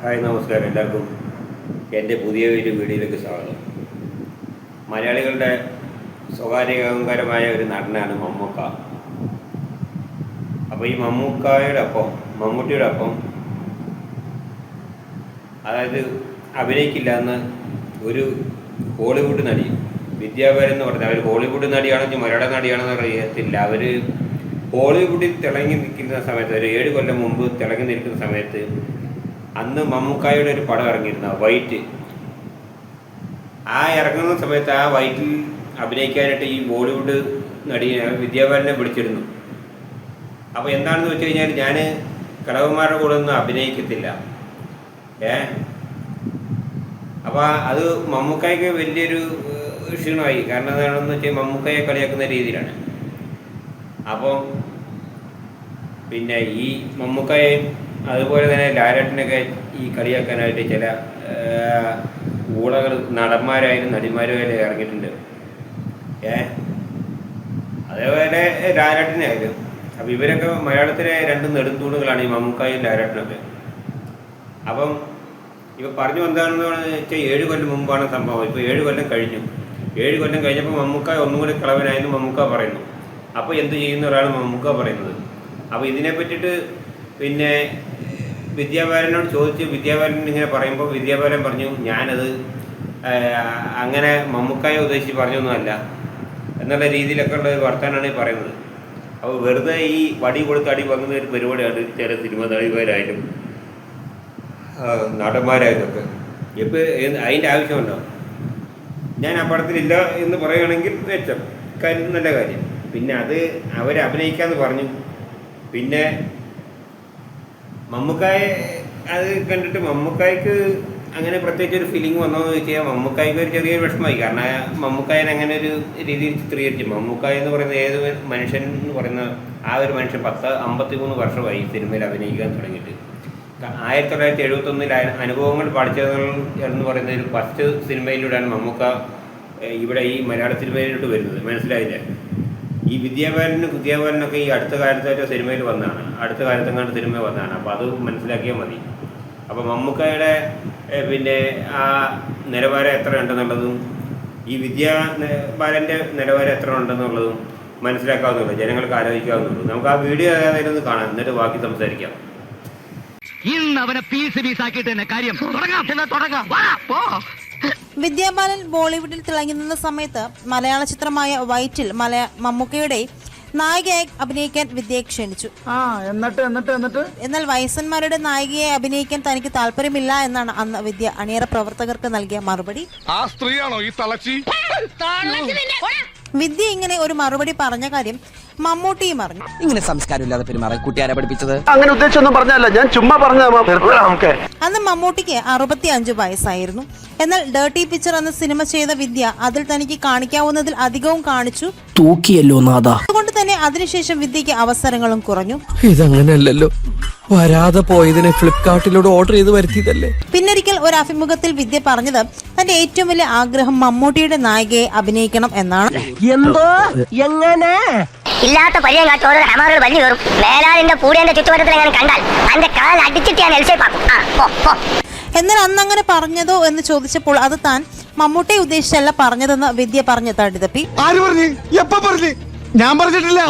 Hi നമസ്കാരം എല്ലാവർക്കും എൻ്റെ പുതിയ ഒരു വീഡിയോയിലേക്ക് സ്വാഗതം. മലയാളികളുടെ സ്വകാര്യ അഹങ്കാരമായ ഒരു നടനാണ് മമ്മൂക്ക. അപ്പോൾ ഈ മമ്മൂട്ടിയുടെ ഒപ്പം അതായത് അഭിനയിക്കില്ല എന്ന് ഒരു ഹോളിവുഡ് നടി വിദ്യാഭ്യാസം എന്ന് പറഞ്ഞാൽ അവർ ഹോളിവുഡ് നടിയാണെന്ന് മലയാള നടിയാണെന്ന് അറിയത്തില്ല. അവർ ഹോളിവുഡിൽ തിളങ്ങി നിൽക്കുന്ന സമയത്ത് ഒരു 7 കൊല്ലം മുമ്പ് തിളങ്ങി നിൽക്കുന്ന സമയത്ത് അന്ന് മമ്മൂക്കായുടെ ഒരു പടം ഇറങ്ങിയിരുന്നു വൈറ്റ്. ആ ഇറങ്ങുന്ന സമയത്ത് ആ വൈറ്റിൽ അഭിനയിക്കാനായിട്ട് ഈ ബോളിവുഡ് നടിയെ വിദ്യാഭ്യാസനെ വിളിച്ചിരുന്നു. അപ്പോൾ എന്താണെന്ന് വെച്ച് കഴിഞ്ഞാൽ ഞാൻ കടവന്മാരുടെ കൂടെ ഒന്നും അഭിനയിക്കത്തില്ല. അപ്പോൾ അത് മമ്മൂക്കായ്ക്ക് വലിയൊരു ക്ഷീണമായി. കാരണം എന്താണെന്ന് വെച്ചാൽ മമ്മൂക്കയെ കളിയാക്കുന്ന രീതിയിലാണ്. അപ്പം പിന്നെ ഈ മമ്മൂക്കയെ അതുപോലെ തന്നെ ലാലേട്ടനൊക്കെ ഈ കളിയാക്കാനായിട്ട് ചില ഊളകൾ നടന്മാരായാലും നടിമാരായാലും ഇറങ്ങിയിട്ടുണ്ട്. അതേപോലെ ലാലേട്ടനായാലും. അപ്പം ഇവരൊക്കെ മലയാളത്തിലെ 2 നെടുന്തൂണുകളാണ് ഈ മമ്മൂക്കായും ലാലേട്ടനൊക്കെ. അപ്പം ഇപ്പം പറഞ്ഞു എന്താണെന്ന് വെച്ചാൽ 7 കൊല്ലം മുമ്പാണ് സംഭവം. ഇപ്പോൾ 7 കൊല്ലം കഴിഞ്ഞു. 7 കൊല്ലം കഴിഞ്ഞപ്പോൾ മമ്മൂക്ക ഒന്നും കൂടി കളവനായെന്ന് മമ്മൂക്ക പറയുന്നു. അപ്പോൾ എന്ത് ചെയ്യുന്ന ഒരാൾ മമ്മൂക്ക പറയുന്നത്. അപ്പോൾ ഇതിനെ പറ്റിയിട്ട് പിന്നെ വിദ്യാഭ്യാസനോട് ചോദിച്ച് വിദ്യാഭ്യാസൻ ഇങ്ങനെ പറയുമ്പോൾ വിദ്യാഭ്യാസൻ പറഞ്ഞു ഞാനത് അങ്ങനെ മമ്മൂക്കായെ ഉദ്ദേശിച്ച് പറഞ്ഞൊന്നുമല്ല എന്നുള്ള രീതിയിലൊക്കെ ഉള്ള വർത്തമാനമാണ് ഈ പറയുന്നത്. അപ്പോൾ വെറുതെ ഈ വടി കൊടുത്ത് അടി വാങ്ങുന്ന ഒരു പരിപാടിയാണ് ചില സിനിമ നടിമാരായാലും നടന്മാരായാലും ഒക്കെ. ഇപ്പോൾ അതിൻ്റെ ആവശ്യമുണ്ടോ? ഞാൻ ആ പടത്തിലില്ല എന്ന് പറയുകയാണെങ്കിൽ മെച്ചം, കാര്യം നല്ല കാര്യം. പിന്നെ അത് അവർ അഭിനയിക്കാമെന്ന് പറഞ്ഞു. പിന്നെ മമ്മൂക്കായെ അത് കണ്ടിട്ട് മമ്മൂക്കായ്ക്ക് അങ്ങനെ പ്രത്യേകിച്ച് ഒരു ഫീലിംഗ് വന്നോന്ന് ചോദിച്ചാൽ മമ്മൂക്കായ്ക്ക് ഒരു ചെറിയൊരു വിഷമമായി. കാരണം മമ്മൂക്കായൻ അങ്ങനെ ഒരു രീതിയിൽ ചിത്രീകരിച്ചു. മമ്മൂക്കായ എന്ന് പറയുന്ന ഏത് മനുഷ്യൻ എന്ന് പറയുന്ന ആ ഒരു മനുഷ്യൻ 53 വർഷമായി സിനിമയിൽ അഭിനയിക്കാൻ തുടങ്ങിയിട്ട്. 1971 അനുഭവങ്ങൾ പഠിച്ചത് എന്ന് പറയുന്ന ഒരു ഫസ്റ്റ് സിനിമയിലൂടെയാണ് മമ്മൂക്ക ഇവിടെ ഈ മലയാള സിനിമയിലോട്ട് വരുന്നത്. മനസ്സിലായില്ലേ? ഈ വിദ്യാഭ്യാസനൊക്കെ ഈ അടുത്ത കാലത്തായിട്ട് സിനിമയിൽ വന്നതാണ്. അടുത്ത കാലത്തെങ്ങാണ്ട് സിനിമ വന്നതാണ്. അപ്പോൾ അത് മനസ്സിലാക്കിയാൽ മതി. അപ്പോൾ മമ്മൂക്കയുടെ പിന്നെ ആ നിലവാരം എത്ര ഉണ്ടെന്നുള്ളതും ഈ വിദ്യാബാലൻ്റെ നിലവാരം എത്ര ഉണ്ടെന്നുള്ളതും മനസ്സിലാക്കാവുന്നുള്ളൂ, ജനങ്ങൾക്ക് ആലോചിക്കാവുന്നുള്ളൂ. നമുക്ക് ആ വീഡിയോ ഏതായാലും ഒന്ന് കാണാം, എന്നിട്ട് ബാക്കി സംസാരിക്കാം. ഇന്ന് അവനെ പീസാക്കിയിട്ട് തന്നെ കാര്യം തുടങ്ങാം. വിദ്യാബാലൻ ബോളിവുഡിൽ തിളങ്ങി നിന്ന സമയത്ത് മലയാള ചിത്രമായ വൈറ്റിൽ മമ്മൂക്കയുടെ നായികയായി അഭിനയിക്കാൻ വിദ്യയെ ക്ഷണിച്ചു. എന്നാൽ വയസ്സന്മാരുടെ നായികയെ അഭിനയിക്കാൻ തനിക്ക് താല്പര്യമില്ല എന്നാണ് അന്ന് വിദ്യ അണിയറ പ്രവർത്തകർക്ക് നൽകിയ മറുപടി. ആ സ്ത്രീയാണോ ഈ തളച്ചി? വിദ്യ ഇങ്ങനെ ഒരു മറുപടി പറഞ്ഞ കാര്യം മമ്മൂട്ടിയും അറിഞ്ഞു. ഇങ്ങനെ സംസ്കാരമില്ലാതെ പെരുമാറാൻ കുട്ടിയാരെ പഠിപ്പിച്ചത്? അങ്ങനെ ഉദ്ദേശിച്ചൊന്നും പറഞ്ഞല്ല, ഞാൻ ചുമ്മാ പറഞ്ഞ. അന്ന് മമ്മൂട്ടിക്ക് 65 വയസ്സായിരുന്നു. എന്നാൽ ഡേർട്ടി പിക്ചർ എന്ന സിനിമ ചെയ്ത വിദ്യ അതിൽ തനിക്ക് കാണിക്കാവുന്നതിൽ അധികവും കാണിച്ചു തൂക്കിയല്ലോ നാഥ. അതുകൊണ്ട് തന്നെ അതിനുശേഷം വിദ്യക്ക് അവസരങ്ങളും കുറഞ്ഞു. ഇതങ്ങനെയല്ലോ, വരാതെ പോയതിനെ ഫ്ലിപ്കാർട്ടിലൂടെ ഓർഡർ ചെയ്ത് വരുത്തിയതല്ലേ. പിന്നൊരിക്കൽ ഒരു അഭിമുഖത്തിൽ വിദ്യ പറഞ്ഞത് തന്റെ ഏറ്റവും വലിയ ആഗ്രഹം മമ്മൂട്ടിയുടെ നായികയെ അഭിനയിക്കണം എന്നാണ്. എന്തോ എങ്ങനെ ഇല്ലാത്ത പരിചയം കാട്ടി ഓരോ ഹമാറുകൾ വലിയ കയറും. വേലാലിന്റെ പൂരേന്റെ ചുറ്റുവട്ടത്തിൽ എങ്ങനെ കണ്ടാൽ എന്റെ കാൽ അടിച്ചിട്ട് ഞാൻ എൽസേപ്പാക്കും. എന്നാൽ അന്നങ്ങനെ പറഞ്ഞതോ എന്ന് ചോദിച്ചപ്പോൾ അത് താൻ മമ്മൂട്ടിയെ ഉദ്ദേശിച്ചല്ല പറഞ്ഞതെന്ന് വിദ്യ പറഞ്ഞ് തടിതപ്പി.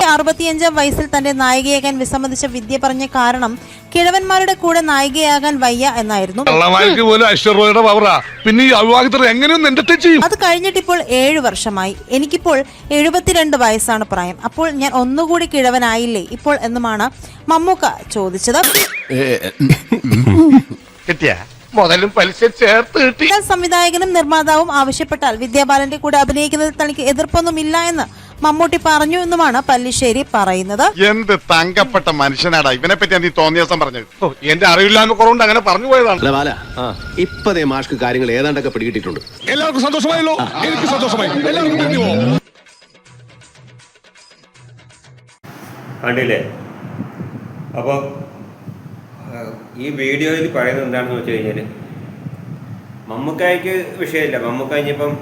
65 വയസ്സിൽ തന്റെ നായികയാകാൻ വിസമ്മതിച്ച വിദ്യ പറഞ്ഞ കാരണം കിഴവന്മാരുടെ കൂടെ നായികയാകാൻ വയ്യ എന്നായിരുന്നു. അത് കഴിഞ്ഞിട്ടിപ്പോൾ 7 വർഷമായി. എനിക്കിപ്പോൾ 72 വയസ്സാണ് പ്രായം. അപ്പോൾ ഞാൻ ഒന്നുകൂടി കിഴവനായില്ലേ ഇപ്പോൾ എന്നുമാണ് മമ്മൂക്ക ചോദിച്ചത്. സംവിധായകനും നിർമ്മാതാവും ആവശ്യപ്പെട്ടാൽ വിദ്യാബാലന്റെ കൂടെ അഭിനയിക്കുന്നതിൽ തനിക്ക് എതിർപ്പൊന്നുമില്ല എന്ന് മമ്മൂട്ടി പറഞ്ഞു എന്നുമാണ് പല്ലിശ്ശേരി പറയുന്നത്. എന്ത് തങ്കപ്പെട്ട മനുഷ്യനാടാ ഇവനെ പറ്റി നീ തോന്നിയ ദിവസം പറഞ്ഞത്. എന്റെ അറിവില്ലായ്മ കുറവുണ്ട് അങ്ങനെ പറഞ്ഞു പോയതാണ്. ഇപ്പതേ മാഷ്ക്ക് കാര്യങ്ങൾ ഏതാണ്ടൊക്കെ പിടികിട്ടിട്ടുണ്ട്. എല്ലാവർക്കും സന്തോഷമായല്ലോ? എനിക്ക് സന്തോഷമായി. എല്ലാവർക്കും കണ്ടില്ലേ? അപ്പോൾ ഈ വീഡിയോയിൽ പറയുന്നത് എന്താണെന്ന് വെച്ച് കഴിഞ്ഞാൽ മമ്മൂക്കായ്ക്ക് വിഷയമില്ല. മമ്മൂക്ക ഇനിയിപ്പം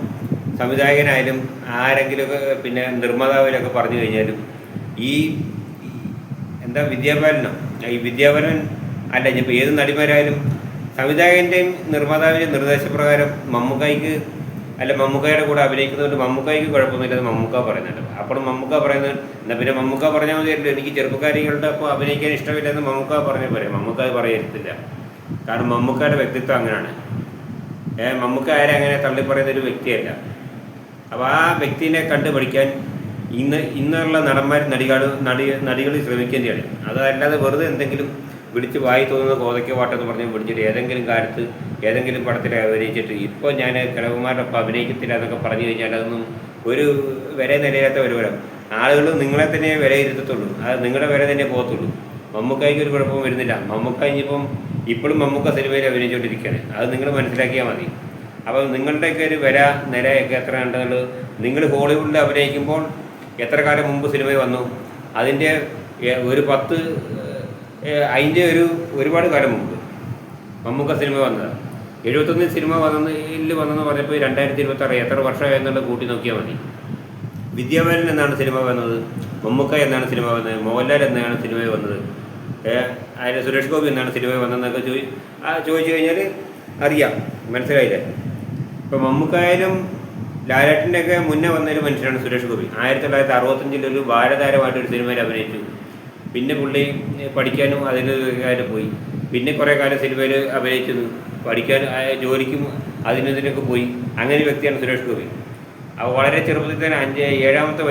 സംവിധായകനായാലും ആരെങ്കിലുമൊക്കെ പിന്നെ നിർമ്മാതാവിലൊക്കെ പറഞ്ഞു കഴിഞ്ഞാലും ഈ എന്താ വിദ്യാഭ്യാസനോ ഈ വിദ്യാഭ്യാസൻ അല്ല ഇനിയിപ്പോൾ ഏത് നടിമാരായാലും സംവിധായകൻ്റെയും നിർമ്മാതാവിൻ്റെയും നിർദ്ദേശപ്രകാരം മമ്മൂക്കായ്ക്ക് മമ്മൂക്കയുടെ കൂടെ അഭിനയിക്കുന്നതുകൊണ്ട് മമ്മൂക്കായ്ക്ക് കുഴപ്പമൊന്നുമില്ലെന്ന് മമ്മൂക്ക പറയുന്നുണ്ട്. അപ്പോൾ മമ്മൂക്ക പറയുന്നത് എന്നാൽ പിന്നെ മമ്മൂക്ക പറഞ്ഞാൽ മതിയല്ലോ, എനിക്ക് ചെറുപ്പക്കാരികളുടെ അപ്പോൾ അഭിനയിക്കാൻ ഇഷ്ടമില്ലെന്ന് മമ്മൂക്ക പറഞ്ഞാൽ പറയാം. മമ്മൂക്ക അത് പറയത്തില്ല, കാരണം മമ്മൂക്കയുടെ വ്യക്തിത്വം അങ്ങനെയാണ്. മമ്മൂക്ക ആരെ അങ്ങനെ തള്ളിപ്പറയുന്നൊരു വ്യക്തിയല്ല. അപ്പോൾ ആ വ്യക്തിനെ കണ്ടുപഠിക്കാൻ ഇന്നുള്ള നടന്മാർ നടികൾ ശ്രമിക്കേണ്ടതാണ്. അതല്ലാതെ വെറുതെ എന്തെങ്കിലും വിളിച്ച് വായി തോന്നുന്ന കോതയ്ക്ക് പാട്ടെന്ന് പറഞ്ഞ് വിളിച്ചിട്ട് ഏതെങ്കിലും കാലത്ത് ഏതെങ്കിലും പടത്തിൽ അഭിനയിച്ചിട്ട് ഇപ്പോൾ ഞാൻ കിഴവന്മാരുടെ ഒപ്പം അഭിനയിക്കത്തില്ല എന്നൊക്കെ പറഞ്ഞു കഴിഞ്ഞാൽ അതൊന്നും ഒരു വില നിലയില്ലാത്ത വരുമാനം. ആളുകൾ നിങ്ങളെ തന്നെ വിലയിരുത്തത്തുള്ളൂ, അത് നിങ്ങളുടെ വില തന്നെ പോകത്തുള്ളൂ. മമ്മൂക്കായ്ക്ക് ഒരു കുഴപ്പവും വരുന്നില്ല. മമ്മൂക്ക ഇപ്പോഴും മമ്മൂക്ക സിനിമയിൽ അഭിനയിച്ചുകൊണ്ടിരിക്കുകയാണ്, അത് നിങ്ങൾ മനസ്സിലാക്കിയാൽ മതി. അപ്പം നിങ്ങളുടെയൊക്കെ ഒരു വില നിലയൊക്കെ എത്ര ഉണ്ടെന്നുള്ളത്, നിങ്ങൾ ഹോളിവുഡിൽ അഭിനയിക്കുമ്പോൾ എത്ര കാലം മുമ്പ് സിനിമയിൽ വന്നു, അതിൻ്റെ അതിൻ്റെ ഒരുപാട് കാലം മുമ്പ് മമ്മൂക്ക സിനിമ വന്നതാണ്. 71 സിനിമ വന്നെന്ന് പറഞ്ഞപ്പോൾ 2026 എത്ര വർഷമായി എന്നുള്ളത് കൂട്ടി നോക്കിയാൽ മതി. വിദ്യാബാലൻ എന്നാണ് സിനിമ വന്നത്, മമ്മൂക്ക എന്നാണ് സിനിമ വന്നത്, മോഹൻലാൽ എന്നാണ് സിനിമയിൽ വന്നത്, അതിന് സുരേഷ് ഗോപി എന്നാണ് സിനിമയിൽ വന്നതെന്നൊക്കെ ചോദിച്ചു കഴിഞ്ഞാൽ അറിയാം, മനസ്സിലായില്ലേ? ഇപ്പോൾ മമ്മൂക്കായാലും ലാലേട്ടൻ്റെയൊക്കെ മുന്നേ വന്നൊരു മനുഷ്യനാണ് സുരേഷ് ഗോപി. 1965 ഒരു ബാലതാരമായിട്ടൊരു സിനിമയിൽ അഭിനയിച്ചു. പിന്നെ പുള്ളി പഠിക്കാനും അതിന് പോയി. പിന്നെ കുറേ കാലം സിനിമയിൽ അഭിനയിച്ചു, പഠിക്കാൻ ജോലിക്കും അതിനൊക്കെ പോയി. അങ്ങനെ ഒരു വ്യക്തിയാണ് സുരേഷ് ഗോപി. അപ്പോൾ വളരെ ചെറുപ്പത്തിൽ തന്നെ 7ാമത്തെ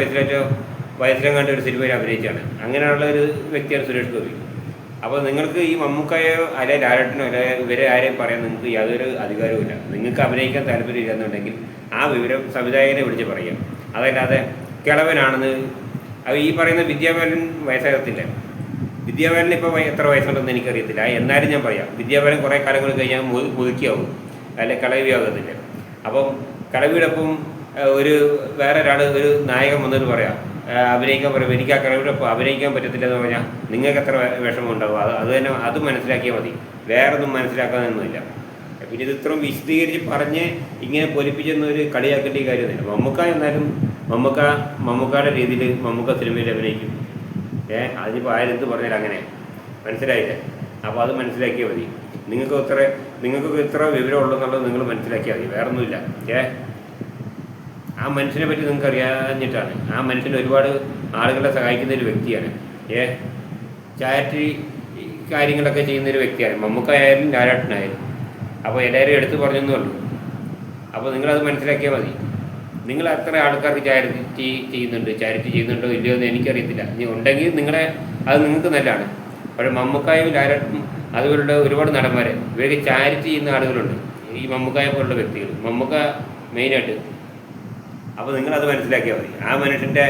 വയസ്സിലെങ്ങാണ്ട് ഒരു സിനിമയിൽ അഭിനയിച്ചാണ്. അങ്ങനെയുള്ള ഒരു വ്യക്തിയാണ് സുരേഷ് ഗോപി. അപ്പോൾ നിങ്ങൾക്ക് ഈ മമ്മൂക്കയോ അല്ലെ ലാലേട്ടനോ അല്ലെ ഇവരെ ആരെയും പറയാൻ നിങ്ങൾക്ക് യാതൊരു അധികാരവുമില്ല. നിങ്ങൾക്ക് അഭിനയിക്കാൻ താല്പര്യമില്ല എന്നുണ്ടെങ്കിൽ ആ വിവരം സംവിധായകനെ വിളിച്ച് പറയാം. അതല്ലാതെ കിളവനാണെന്ന് ഈ പറയുന്ന വിദ്യാബാലൻ വയസ്സാകത്തില്ല. വിദ്യാബാലൻ ഇപ്പോൾ എത്ര വയസ്സുണ്ടെന്ന് എനിക്കറിയത്തില്ല, എന്നാലും ഞാൻ പറയാം, വിദ്യാബാലൻ കുറേ കാലങ്ങൾ കഴിഞ്ഞാൽ മുതുക്കിയാവും, അല്ലെ കളവിയാകത്തില്ല. അപ്പം കളവിയോടൊപ്പം വേറെ ഒരാൾ ഒരു നായകൻ വന്നിട്ട് പറയാം അഭിനയിക്കാൻ പറയും, എനിക്ക് ആ കളവിയോടൊപ്പം അഭിനയിക്കാൻ പറ്റത്തില്ല എന്ന് പറഞ്ഞാൽ നിങ്ങൾക്ക് എത്ര വിഷമം ഉണ്ടാവും. അത് മനസ്സിലാക്കിയാൽ മതി, വേറൊന്നും മനസ്സിലാക്കാനൊന്നുമില്ല. പിന്നെ ഇത് ഇത്രയും വിശദീകരിച്ച് പറഞ്ഞ് ഇങ്ങനെ പൊലിപ്പിച്ചെന്നൊരു കളിയാക്കേണ്ട ഈ കാര്യമൊന്നുമില്ല. മമ്മൂക്ക എന്നാലും മമ്മൂക്കയുടെ രീതിയിൽ മമ്മൂക്ക സിനിമയിൽ അഭിനയിക്കും. അതിനിപ്പോൾ ആരെന്ത് പറഞ്ഞാൽ അങ്ങനെ, മനസ്സിലായില്ലേ? അപ്പോൾ അത് മനസ്സിലാക്കിയാൽ മതി. നിങ്ങൾക്ക് ഇത്ര വിവരം ഉള്ളതെന്നുള്ളത് നിങ്ങൾ മനസ്സിലാക്കിയാൽ മതി, വേറൊന്നുമില്ല. ആ മനുഷ്യനെ പറ്റി നിങ്ങൾക്ക് അറിയാഞ്ഞിട്ടാണ്. ആ മനുഷ്യൻ ഒരുപാട് ആളുകളെ സഹായിക്കുന്ന ഒരു വ്യക്തിയാണ്. ചാരിറ്റി കാര്യങ്ങളൊക്കെ ചെയ്യുന്നൊരു വ്യക്തിയാണ് മമ്മൂക്കായാലും ലാലേട്ടനായാലും. അപ്പോൾ എല്ലാവരും എടുത്തു പറഞ്ഞെന്നേ ഉള്ളൂ. അപ്പോൾ നിങ്ങളത് മനസ്സിലാക്കിയാൽ മതി. നിങ്ങൾ അത്ര ആൾക്കാർക്ക് ചാരിറ്റി ചെയ്യുന്നുണ്ടോ ഇല്ലയോ എന്ന് എനിക്കറിയത്തില്ല. ഇനി ഉണ്ടെങ്കിൽ അത് നിങ്ങൾക്ക് നല്ലതാണ്. പക്ഷേ മമ്മൂക്കായും ലാലേട്ടനും അതുപോലുള്ള ഒരുപാട് നടന്മാരെ ഇവർക്ക് ചാരിറ്റി ചെയ്യുന്ന ആളുകളുണ്ട്, ഈ മമ്മൂക്കായെ പോലുള്ള വ്യക്തികൾ, മമ്മൂക്ക മെയിനായിട്ട്. അപ്പോൾ നിങ്ങളത് മനസ്സിലാക്കിയാൽ മതി. ആ മനുഷ്യൻ്റെ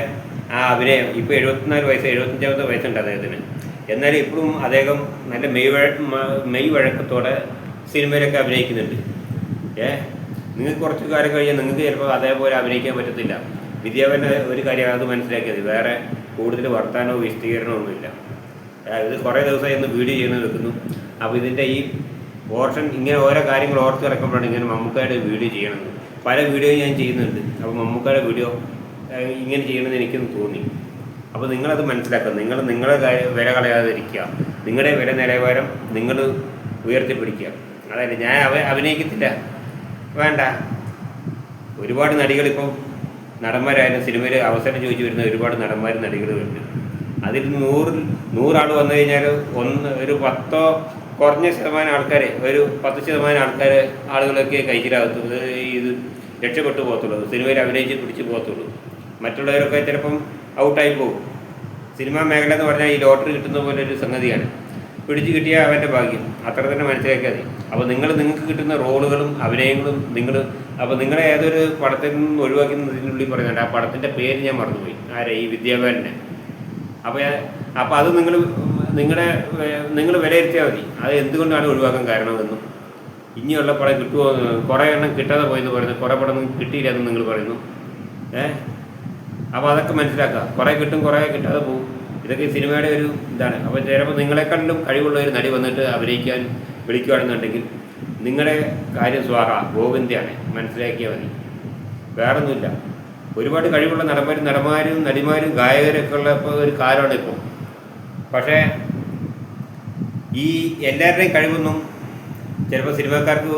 ആ അഭിനയം ഇപ്പോൾ 75ാമത്തെ വയസ്സുണ്ട് അദ്ദേഹത്തിന്. എന്നാലും ഇപ്പോഴും അദ്ദേഹം നല്ല മെയ് വഴക്കത്തോടെ സിനിമയിലൊക്കെ അഭിനയിക്കുന്നുണ്ട്. നിങ്ങൾക്ക് കുറച്ച് കാലം കഴിഞ്ഞാൽ നിങ്ങൾക്ക് ചിലപ്പോൾ അതേപോലെ അഭിനയിക്കാൻ പറ്റത്തില്ല. വിദ്യാഭ്യാസ ഒരു കാര്യം അത് മനസ്സിലാക്കിയത്, വേറെ കൂടുതൽ വർത്താനമോ വിശദീകരണമോ ഒന്നുമില്ല. ഇത് കുറേ ദിവസമായി ഒന്ന് വീഡിയോ ചെയ്യുന്നത് വെക്കുന്നു. അപ്പോൾ ഇതിൻ്റെ ഈ പോർഷൻ ഇങ്ങനെ ഓരോ കാര്യങ്ങൾ ഓർത്ത് കിടക്കുമ്പോഴാണ് ഇങ്ങനെ മമ്മൂക്കയുടെ വീഡിയോ ചെയ്യണമെന്ന്. പല വീഡിയോ ഞാൻ ചെയ്യുന്നുണ്ട്. അപ്പോൾ മമ്മൂക്കയുടെ വീഡിയോ ഇങ്ങനെ ചെയ്യണമെന്ന് എനിക്കൊന്ന് തോന്നി. അപ്പോൾ നിങ്ങളത് മനസ്സിലാക്കുക. നിങ്ങളുടെ വില കളയാതിരിക്കുക. നിങ്ങളുടെ വില നിലവാരം നിങ്ങൾ ഉയർത്തിപ്പിടിക്കുക. അതായത് ഞാൻ അഭിനയിക്കത്തില്ല, വേണ്ട. ഒരുപാട് നടികളിപ്പം നടന്മാരായാലും സിനിമയിൽ അവസരം ചോദിച്ചു വരുന്ന ഒരുപാട് നടികളുണ്ട്. അതിൽ 100 ആൾ വന്നു കഴിഞ്ഞാൽ ഒരു 10 കുറഞ്ഞ ശതമാനം ആൾക്കാരെ, ഒരു 10% ആളുകളൊക്കെ കഴിച്ചിലാകത്തുള്ളൂ, ഇത് രക്ഷപ്പെട്ടു പോകത്തുള്ളൂ, സിനിമയിൽ അഭിനയിച്ച് പിടിച്ച് പോകത്തുള്ളൂ. മറ്റുള്ളവരൊക്കെ ചിലപ്പം ഔട്ടായി പോകും. സിനിമാ മേഖല എന്ന് പറഞ്ഞാൽ ഈ ലോട്ടറി കിട്ടുന്ന പോലെ ഒരു സംഗതിയാണ്. പിടിച്ച് കിട്ടിയാൽ അവൻ്റെ ഭാഗ്യം, അത്ര തന്നെ മനസ്സിലാക്കിയാൽ മതി. അപ്പോൾ നിങ്ങൾക്ക് കിട്ടുന്ന റോളുകളും അഭിനയങ്ങളും അപ്പോൾ നിങ്ങളെ ഏതൊരു പടത്തിൽ നിന്ന് ഒഴിവാക്കുന്നതിനുള്ളിൽ പറയുന്നുണ്ട്. ആ പടത്തിൻ്റെ പേര് ഞാൻ മറന്നുപോയി, ഈ വിദ്യാബാലനെ. അപ്പോൾ അത് നിങ്ങൾ വിലയിരുത്തിയാൽ മതി, അത് എന്തുകൊണ്ടാണ് ഒഴിവാക്കാൻ കാരണമെന്നും. ഇനിയുള്ള പടം കിട്ടുമോ, കുറേ എണ്ണം കിട്ടാതെ പോയെന്ന് പറയുന്നു, കുറേ പടം കിട്ടിയില്ലെന്ന് നിങ്ങൾ പറയുന്നു. അപ്പോൾ അതൊക്കെ മനസ്സിലാക്കുക. കുറേ കിട്ടും, കുറേ കിട്ടാതെ പോകും. ഇതൊക്കെ സിനിമയുടെ ഒരു ഇതാണ്. അപ്പോൾ ചിലപ്പോൾ നിങ്ങളെക്കാളും കഴിവുള്ള ഒരു നടി വന്നിട്ട് അഭിനയിക്കാൻ വിളിക്കുകയാണെന്നുണ്ടെങ്കിൽ നിങ്ങളുടെ കാര്യം ഗോവിന്ദയാണ്, മനസ്സിലാക്കിയാൽ മതി, വേറൊന്നുമില്ല. ഒരുപാട് കഴിവുള്ള നടന്മാരും നടിമാരും ഗായകരൊക്കെ ഉള്ള ഒരു കാലമാണ് ഇപ്പോൾ. പക്ഷേ ഈ എല്ലാവരുടെയും കഴിവൊന്നും ചിലപ്പോൾ സിനിമാക്കാർക്ക്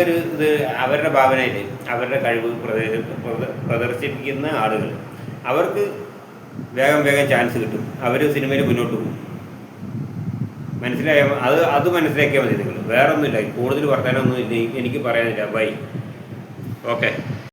ഒരു ഇത് അവരുടെ ഭാവനയിൽ അവരുടെ കഴിവ് പ്രദർശിപ്പിക്കുന്ന ആളുകൾ അവർക്ക് വേഗം ചാൻസ് കിട്ടും, അവർ സിനിമയിൽ മുന്നോട്ട് പോകും. അത് മനസ്സിലാക്കിയാൽ മതി നിങ്ങൾ. വേറെ ഒന്നുമില്ല, കൂടുതൽ വർത്താനൊന്നും എനിക്ക് പറയാനില്ല. ബൈ. ഓക്കെ.